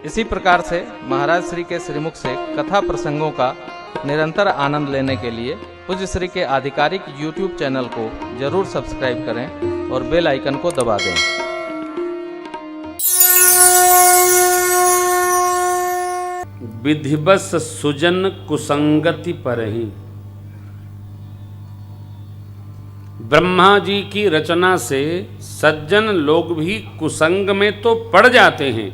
इसी प्रकार से महाराज श्री के श्रीमुख से कथा प्रसंगों का निरंतर आनंद लेने के लिए पूज्य श्री के आधिकारिक YouTube चैनल को जरूर सब्सक्राइब करें और बेल आइकन को दबा दें। विधिवश सुजन कुसंगति परहि। ब्रह्मा जी की रचना से सज्जन लोग भी कुसंग में तो पड़ जाते हैं,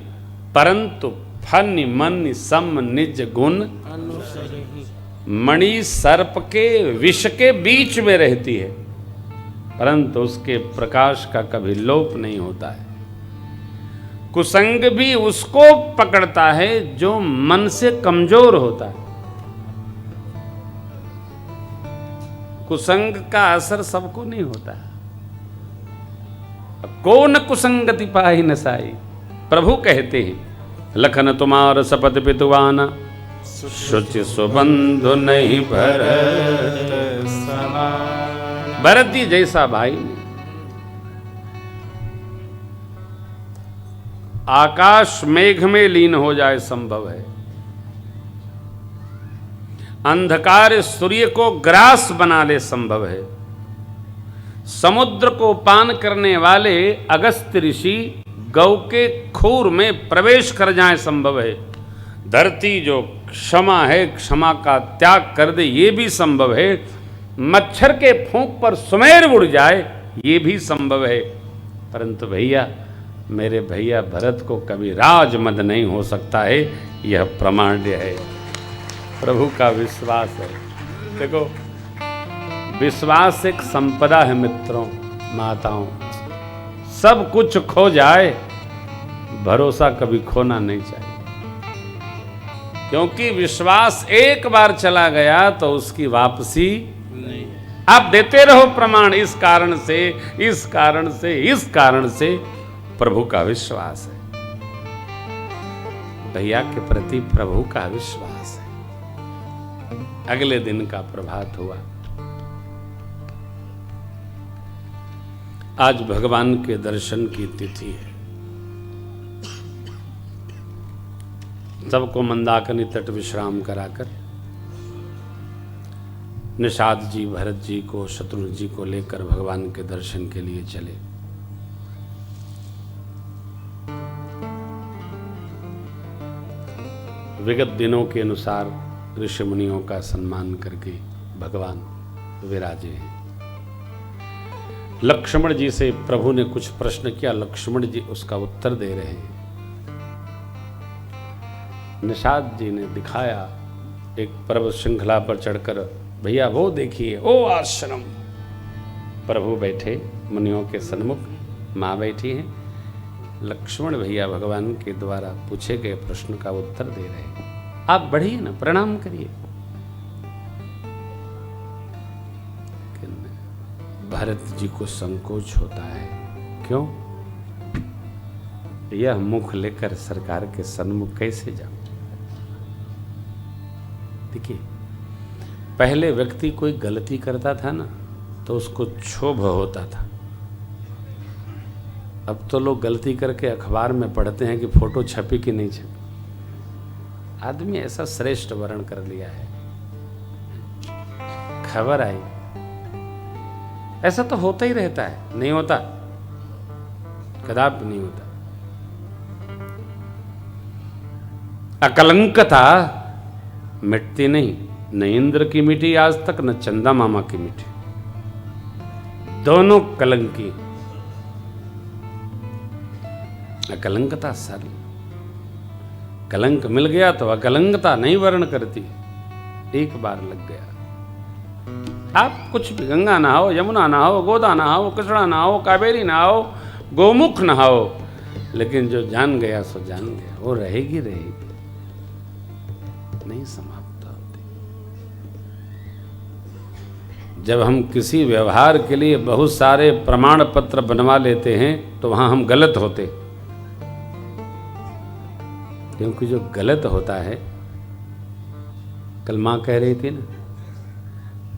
परंतु फन्य मन्य सम निज गुण मणि सर्प के विष के बीच में रहती है, परंतु उसके प्रकाश का कभी लोप नहीं होता है। कुसंग भी उसको पकड़ता है जो मन से कमजोर होता है। कुसंग का असर सबको नहीं होता। कौन कुसंगति पाहि न साई, प्रभु कहते हैं, लखन तुम्हार सपथ पितुवाना शुचि सुबंधु नहीं भरत समान। भरत जी जैसा भाई नहीं। आकाश मेघ में लीन हो जाए संभव है, अंधकार सूर्य को ग्रास बना ले संभव है, समुद्र को पान करने वाले अगस्त्य ऋषि गौ के खूर में प्रवेश कर जाए संभव है, धरती जो क्षमा है क्षमा का त्याग कर दे ये भी संभव है, मच्छर के फूंक पर सुमेर उड़ जाए ये भी संभव है, परंतु भैया मेरे भैया भरत को कभी राजमद नहीं हो सकता है। यह प्रमाण्य है, प्रभु का विश्वास है। देखो, विश्वास एक संपदा है मित्रों, माताओं। सब कुछ खो जाए, भरोसा कभी खोना नहीं चाहिए, क्योंकि विश्वास एक बार चला गया तो उसकी वापसी नहीं। आप देते रहो प्रमाण, इस कारण से, इस कारण से, इस कारण से प्रभु का विश्वास है। भैया के प्रति प्रभु का विश्वास है। अगले दिन का प्रभात हुआ। आज भगवान के दर्शन की तिथि है। सबको मंदाकिनी तट विश्राम कराकर निषाद जी भरत जी को शत्रुघ्न जी को लेकर भगवान के दर्शन के लिए चले। विगत दिनों के अनुसार ऋषि मुनियों का सम्मान करके भगवान विराजे हैं। लक्ष्मण जी से प्रभु ने कुछ प्रश्न किया, लक्ष्मण जी उसका उत्तर दे रहे हैं। निषाद जी ने दिखाया एक पर्वत श्रृंखला पर चढ़कर, भैया वो देखिए, ओ आश्रम। प्रभु बैठे मुनियों के सन्मुख, माँ बैठी हैं। लक्ष्मण भैया भगवान के द्वारा पूछे गए प्रश्न का उत्तर दे रहे हैं। आप बढ़िए ना, प्रणाम करिए। भरत जी को संकोच होता है, क्यों? यह मुख लेकर सरकार के सन्मुख कैसे जाऊं? देखिए, पहले व्यक्ति कोई गलती करता था ना तो उसको क्षोभ होता था। अब तो लोग गलती करके अखबार में पढ़ते हैं कि फोटो छपी कि नहीं छपी। आदमी ऐसा श्रेष्ठ वर्ण कर लिया है, खबर आई, ऐसा तो होता ही रहता है। नहीं होता, कदापि नहीं होता। अकलंकता मिटती नहीं, न इंद्र की मिटी आज तक, न चंदा मामा की मिटी, दोनों कलंकी। अकलंकता सर, कलंक मिल गया तो अकलंकता नहीं वर्ण करती। एक बार लग गया, आप कुछ भी, गंगा नहाओ, यमुना नहाओ, गोदा नहाओ, कृष्णा नहाओ, कावेरी नहाओ, गोमुख नहाओ, लेकिन जो जान गया सो जान गया, वो रहेगी रहेगी, नहीं समाप्त होती। जब हम किसी व्यवहार के लिए बहुत सारे प्रमाण पत्र बनवा लेते हैं तो वहां हम गलत होते, क्योंकि जो गलत होता है, कल माँ कह रही थी ना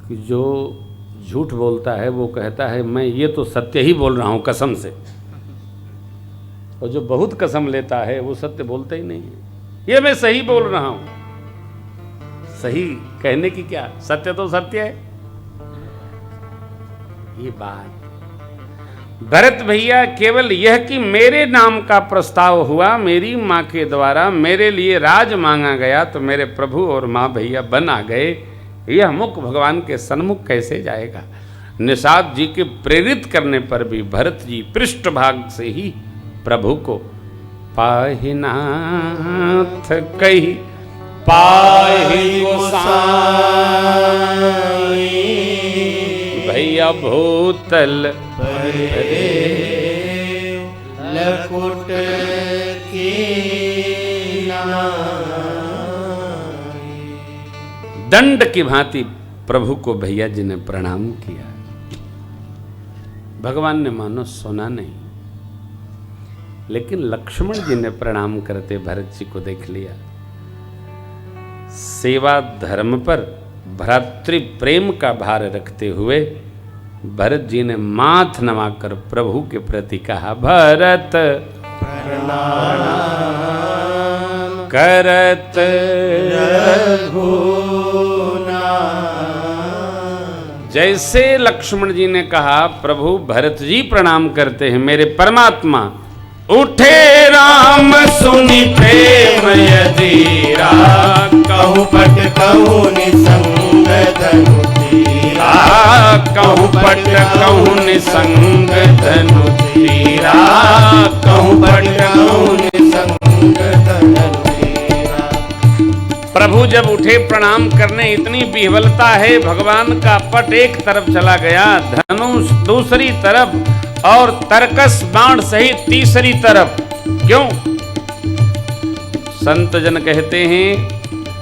कि जो झूठ बोलता है वो कहता है मैं ये तो सत्य ही बोल रहा हूं कसम से, और जो बहुत कसम लेता है वो सत्य बोलता ही नहीं है। ये मैं सही बोल रहा हूं, सही कहने की क्या, सत्य तो सत्य है। ये बात भरत भैया केवल यह कि मेरे नाम का प्रस्ताव हुआ, मेरी मां के द्वारा मेरे लिए राज मांगा गया तो मेरे प्रभु और मां भैया बन आ गए, यह मुख भगवान के सन्मुख कैसे जाएगा। निषाद जी के प्रेरित करने पर भी भरत जी पृष्ठभाग से ही प्रभु को पाहिनाथ कही पाहि गोसाई, भैया भूतल लकुट की दंड की भांति प्रभु को भैया जी ने प्रणाम किया। भगवान ने मानो सुना नहीं, लेकिन लक्ष्मण जी ने प्रणाम करते भरत जी को देख लिया। सेवा धर्म पर भ्रातृ प्रेम का भार रखते हुए भरत जी ने माथ नवाकर प्रभु के प्रति कहा, भरत प्रणाम करत जैसे लक्ष्मण जी ने कहा प्रभु भरत जी प्रणाम करते हैं मेरे परमात्मा। उठे राम सुनि प्रेम यदीरा, कहूँ पट कहूँ निसंग धनु तीरा, कहूँ पट कहूँ निसंग धनु तीरा, कहूँ पट कहूँ निसंग धनु तीरा। प्रभु जब उठे प्रणाम करने, इतनी विह्वलता है, भगवान का पट एक तरफ चला गया, धनुष दूसरी तरफ और तरकस बाण सहित तीसरी तरफ। क्यों? संत जन कहते हैं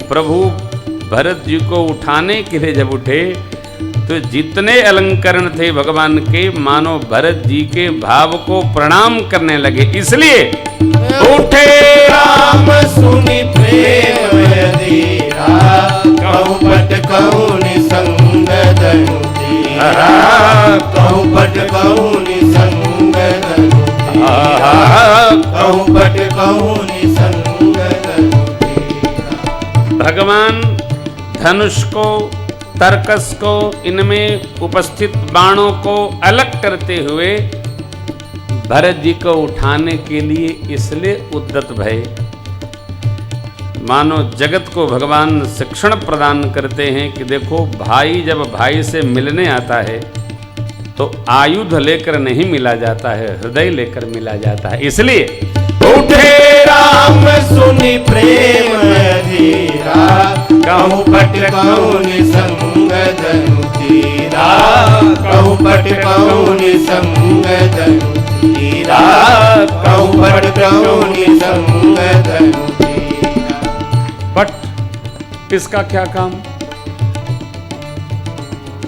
प्रभु भरत जी को उठाने के लिए जब उठे तो जितने अलंकरण थे भगवान के, मानो भरत जी के भाव को प्रणाम करने लगे। इसलिए उठे राम सुनि प्रेम यदीरा, कहूँ पट कहूँ निसंग धनु तीरा, कहूँ पट कहूँ निसंग धनु तीरा, कहूँ पट कहूँ निसंग धनु तीरा। भगवान धनुष को, तरकस को, इनमें उपस्थित बाणों को अलग करते हुए भरत जी को उठाने के लिए इसलिए उद्यत भये, मानो जगत को भगवान शिक्षण प्रदान करते हैं कि देखो भाई जब भाई से मिलने आता है तो आयुध लेकर नहीं मिला जाता है, हृदय लेकर मिला जाता है। इसलिए उठे राम सुनि प्रेम यदीरा, कहूँ पट कहूँ निसंग धनु तीरा, कहूँ पट कहूँ निसंग धनु तीरा, कहूँ पट कहूँ निसंग धनु तीरा। पट इसका क्या काम?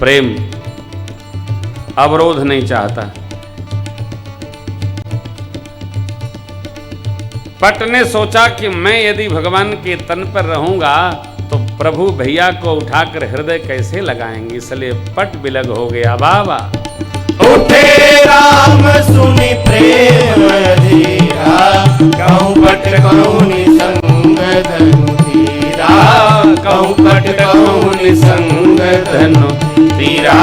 प्रेम अवरोध नहीं चाहता। पट ने सोचा कि मैं यदि भगवान के तन पर रहूंगा तो प्रभु भैया को उठाकर हृदय कैसे लगाएंगे, इसलिए पट बिलग हो गया। बाबा उठे राम सुनि प्रेम यदीरा, कहूँ पट कहूँ निसंग धनु तीरा, कहूँ पट कहूँ निसंग धनु तीरा,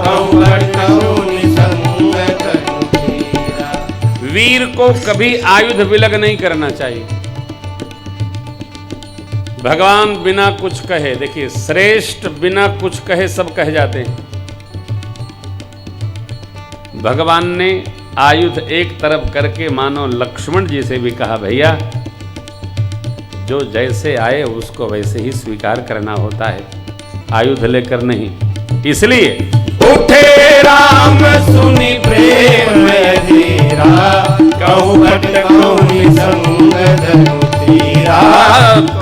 कहूँ पट कहूँ निसंग धनु तीरा। वीर को कभी आयुध विलग नहीं करना चाहिए। भगवान बिना कुछ कहे, देखिए श्रेष्ठ बिना कुछ कहे सब कह जाते हैं। भगवान ने आयुध एक तरफ करके मानो लक्ष्मण जी से भी कहा, भैया जो जैसे आए उसको वैसे ही स्वीकार करना होता है, आयुध लेकर नहीं। इसलिए उठे राम सुनि प्रेम यदीरा, कहूँ पट कहूँ निसंग धनु तीरा,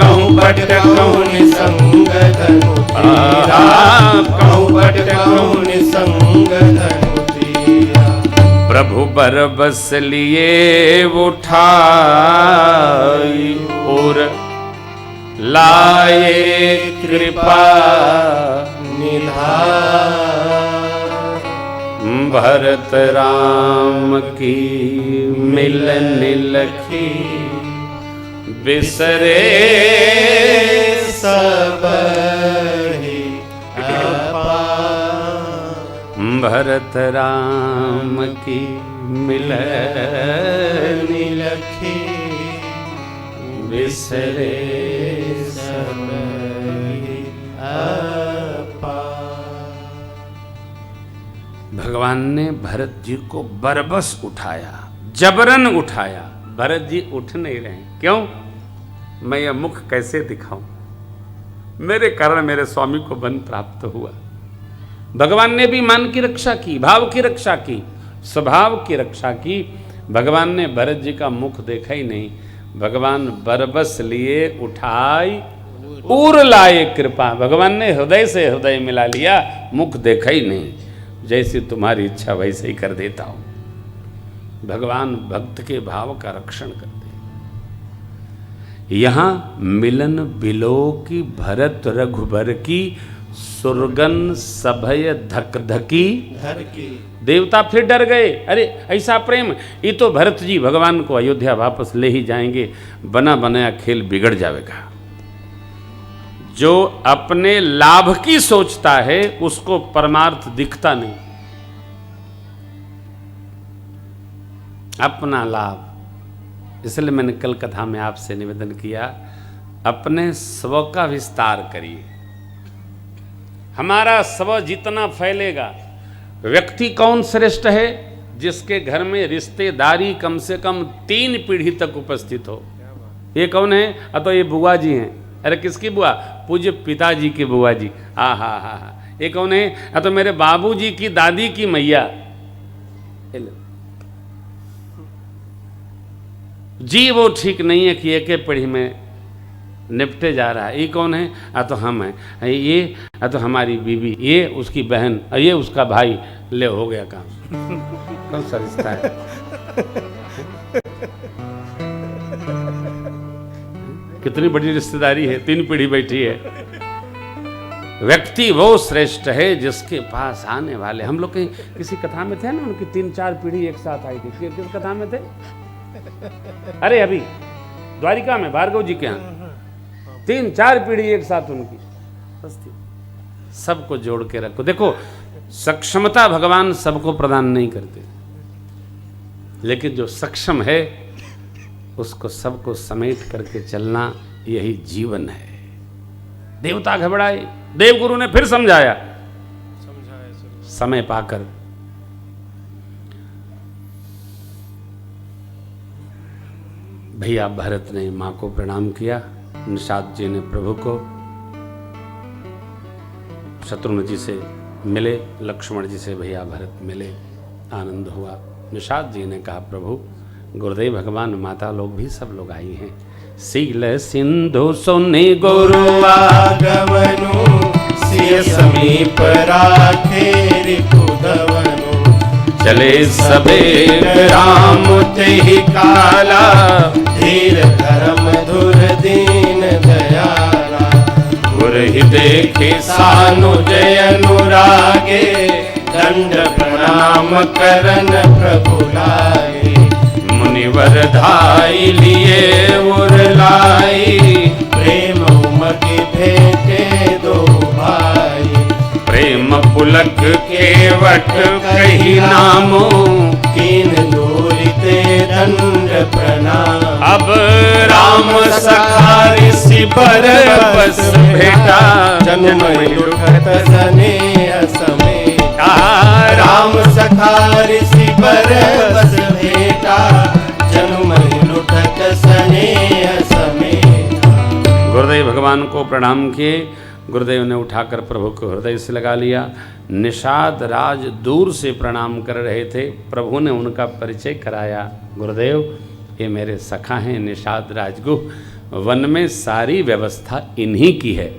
कहूँ पट कहूँ निसंग धनु तीरा, कहूँ पट कहूँ निसंग धनु तीरा। प्रभु बर बस लिए उठाई और लाए कृपा निधान। भरत राम की मिलन लखी बिसरे सब ही भरत राम की मिलन लखी बिसरे सब ही भगवान ने भरत जी को बरबस उठाया, जबरन उठाया। भरत जी उठ नहीं रहे। क्यों? मैं यह मुख कैसे दिखाऊं? मेरे कारण मेरे स्वामी को वन प्राप्त हुआ। भगवान ने भी मान की रक्षा की, भाव की रक्षा की, स्वभाव की रक्षा की। भगवान ने भरत जी का मुख देखा ही नहीं। भगवान बरबस लिए उठाई उर लाए कृपा। भगवान ने हृदय से हृदय मिला लिया, मुख देखा ही नहीं। जैसी तुम्हारी इच्छा वैसे ही कर देता हूं। भगवान भक्त के भाव का रक्षण करते। यहां मिलन बिलो की भरत रघुबर की सुरगन सभय धक धकी। देवता फिर डर गए। अरे ऐसा प्रेम, ये तो भरत जी भगवान को अयोध्या वापस ले ही जाएंगे, बना बनाया खेल बिगड़ जाएगा। जो अपने लाभ की सोचता है उसको परमार्थ दिखता नहीं। अपना लाभ, इसलिए मैंने कल कथा में आपसे निवेदन किया, अपने स्व का विस्तार करिए। हमारा स्व जितना फैलेगा, व्यक्ति कौन श्रेष्ठ है? जिसके घर में रिश्तेदारी कम से कम 3 पीढ़ी तक उपस्थित हो। ये कौन है? तो ये बुआ जी हैं। अरे किसकी बुआ? पूज्य पिताजी की बुआ जी। हा हा हा हा। ये कौन है? तो मेरे बाबूजी की दादी की मैया जी। वो ठीक नहीं है कि एक पीढ़ी में निपटे जा रहा है। ये कौन है? तो हम हैं। ये तो हमारी बीवी, ये उसकी बहन, ये उसका भाई। ले हो गया काम। कौन सा रिश्ता है? कितनी बड़ी रिश्तेदारी है, 3 पीढ़ी बैठी है। व्यक्ति वो श्रेष्ठ है जिसके पास आने वाले। हम लोग कहीं किसी कथा में थे ना, उनकी 3-4 पीढ़ी एक साथ आई थी। किस कथा में थे? अरे अभी द्वारिका में भार्गव जी के यहाँ 3-4 पीढ़ी एक साथ उनकी। सबको जोड़ के रखो। देखो, सक्षमता भगवान सबको प्रदान नहीं करते, लेकिन जो सक्षम है उसको सबको समेट करके चलना, यही जीवन है। देवता घबराए, देवगुरु ने फिर समझाया समय पाकर। भैया भरत ने मां को प्रणाम किया, निषाद जी ने प्रभु को, शत्रुघ्न जी से मिले, लक्ष्मण जी से भैया भरत मिले, आनंद हुआ। निषाद जी ने कहा प्रभु, गुरुदेव भगवान, माता लोग भी सब लोग आई हैं। सील सिंधु सुनि गुरु आगमनु, सिय समीप राखे रिपुदवनु। चले सबे राम तेहि काला, धीर धर्म धुर दीन दयाला। गुर ही देखे सानु जय अनुरागे, दंड प्रणाम करन प्रभु लागे। मुनिवर धाई लिए उर लाई, प्रेम उमगे भेटे दो भाई। प्रेम पुलक केवट कही नामो, कीन दूरिते दंड प्रणाम। अब राम सखा ऋषि पर बस भेटा, जन्म लुठत स्नेह समेटा। राम सखा ऋषि पर बस भेटा, जन्म लुठत स्नेह समेटा। गुरुदेव भगवान को प्रणाम किए। गुरुदेव ने उठाकर प्रभु को हृदय से लगा लिया। निषाद राज दूर से प्रणाम कर रहे थे। प्रभु ने उनका परिचय कराया। गुरुदेव, ये मेरे सखा हैं निषाद राजगुह। वन में सारी व्यवस्था इन्हीं की है।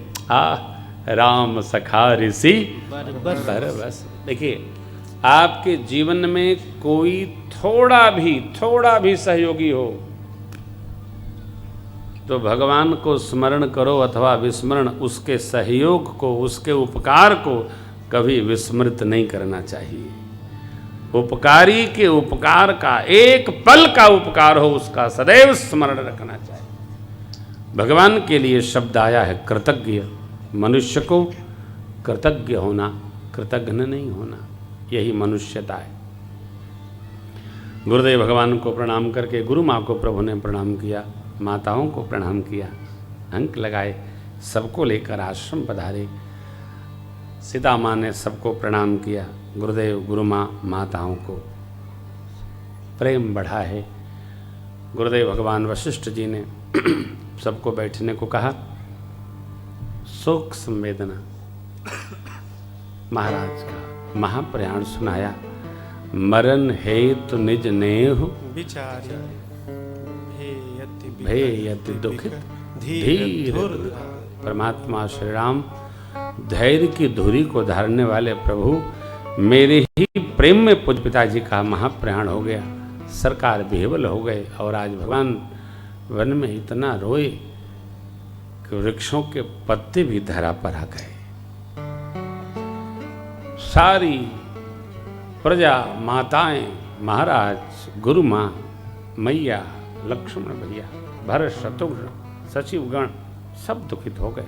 राम सखा ऋषि बरबस। देखिए, आपके जीवन में कोई थोड़ा भी सहयोगी हो तो भगवान को स्मरण करो अथवा विस्मरण, उसके सहयोग को, उसके उपकार को कभी विस्मृत नहीं करना चाहिए। उपकारी के उपकार का, एक पल का उपकार हो उसका सदैव स्मरण रखना चाहिए। भगवान के लिए शब्द आया है कृतज्ञ। मनुष्य को कृतज्ञ होना, कृतज्ञ नहीं होना, यही मनुष्यता है। गुरुदेव भगवान को प्रणाम करके गुरु माँ को प्रभु ने प्रणाम किया, माताओं को प्रणाम किया, अंक लगाए, सबको लेकर आश्रम पधारे। सीता माँ ने सबको प्रणाम किया। गुरुदेव गुरु माँ माताओं को प्रेम बढ़ा है। गुरुदेव भगवान वशिष्ठ जी ने सबको बैठने को कहा। शोक संवेदना महाराज का महाप्रयाण सुनाया। मरण हेतु निज नेहु विचारी भेयति दुखित धीर। परमात्मा श्री राम धैर्य की धुरी को धारने वाले प्रभु, मेरे ही प्रेम में पूज्य पिताजी का महाप्रयाण हो गया, सरकार विह्वल हो गए। और आज भगवान वन में इतना रोए कि वृक्षों के पत्ते भी धरा पर आ गए। सारी प्रजा, माताएं, महाराज, गुरु माँ, मैया, लक्ष्मण भैया, भरत, शत्रुघ्न, सचिवगण सब दुखित हो गए।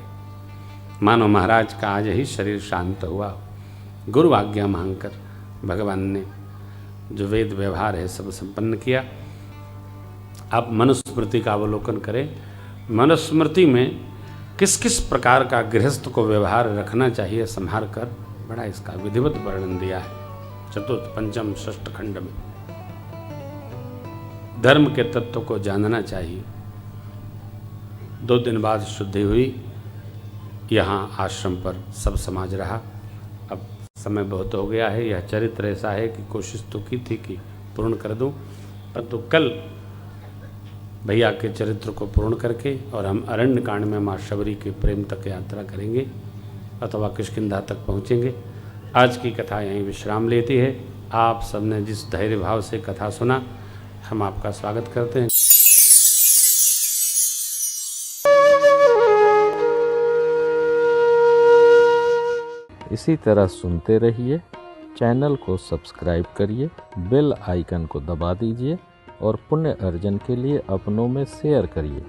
मानो महाराज का आज ही शरीर शांत हुआ। गुरु आज्ञा मांगकर भगवान ने जो वेद व्यवहार है सब संपन्न किया। आप मनुस्मृति का अवलोकन करें। मनुस्मृति में किस किस प्रकार का गृहस्थ को व्यवहार रखना चाहिए संभाल कर, बड़ा इसका विधिवत वर्णन दिया है। चतुर्थ, पंचम, षष्ठ खंड में धर्म के तत्व को जानना चाहिए। 2 दिन बाद शुद्धि हुई। यहाँ आश्रम पर सब समाज रहा। अब समय बहुत हो गया है। यह चरित्र ऐसा है कि कोशिश तो की थी कि पूर्ण कर दूं, परंतु कल भैया के चरित्र को पूर्ण करके और हम अरण्य कांड में माँ शबरी के प्रेम तक यात्रा करेंगे अथवा किष्किंधा तक पहुँचेंगे। आज की कथा यहीं विश्राम लेती है। आप सबने जिस धैर्य भाव से कथा सुना, हम आपका स्वागत करते हैं। इसी तरह सुनते रहिए। चैनल को सब्सक्राइब करिए, बेल आइकन को दबा दीजिए और पुण्य अर्जन के लिए अपनों में शेयर करिए।